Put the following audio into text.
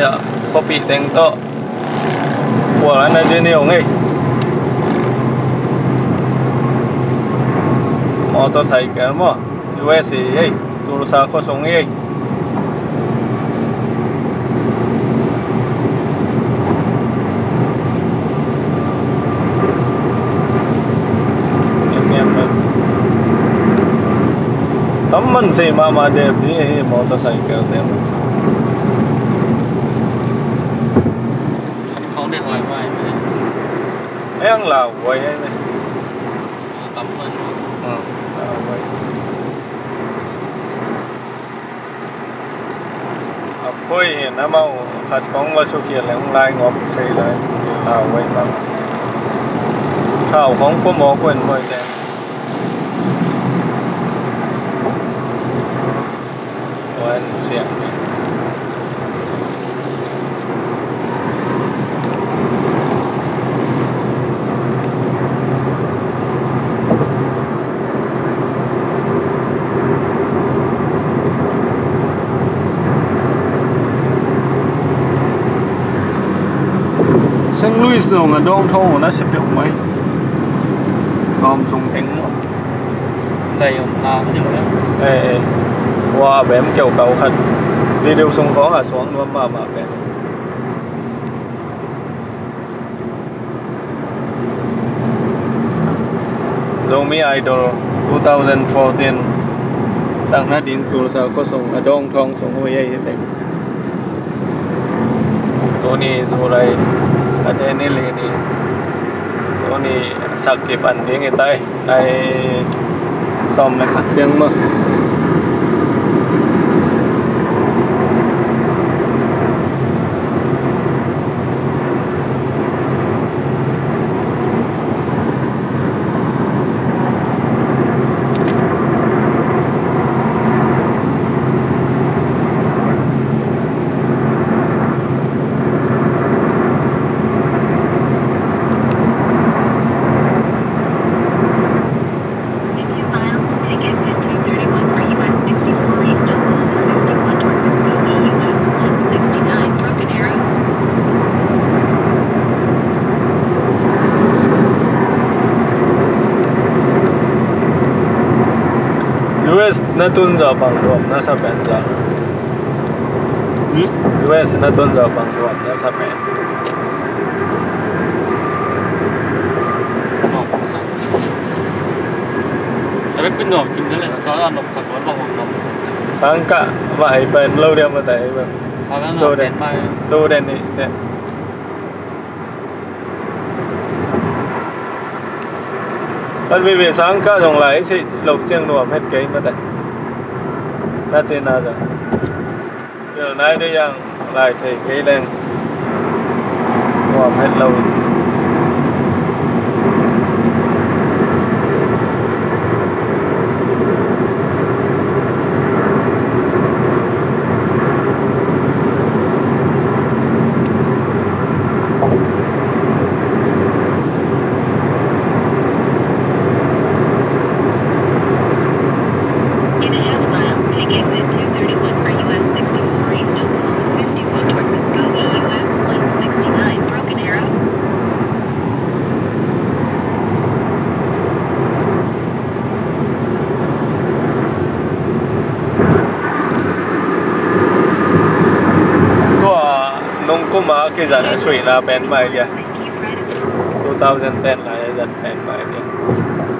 ya kopi tengto của anh ấy nhiều ngay motorcycle mo US ấy tu sa khó sống ấy tấm mình gì mà đẹp đi motorcycle tem không để hoài hoài em là quay này tấm mình khôi nó mau khát con và số kia là không lai ngọc xây lại là quay mà thảo không có mỏ quên mời tem quên xiềng Saint Louis là đông thô nó sẽ biểu mấy còn dùng tính đây là cái gì nữa ê qua bém kiểu cầu khẩn đi đều sông khó hạ xuống luôn mà bém Zomi Idol 2014 sang nó đến từ sao có sông ở đông thong sông hồi ấy thế Tony rồi đây ở đây này lên đi Tony sạc kịp ăn đi người ta đây xong lại khát tiếng mà US na tun ra bang ruam na sa pen ra US na tun ra bang ruam na sa penแต่เป็นหนอกกินได้เลยเขาเอาหนอกสักวันบางวันหนอก sang cả vậy bên lâu đêm mà thấyแบบ student này thế còn vì sáng cả dòng lại thì lục chiêng nuông hết cái mà thấy nó trên nào rồi giờ này đi rằng lại thì cái lên nuông hết lâu cũng mà khi dần suy là bén mày kìa 2010 là dần bén mày kìa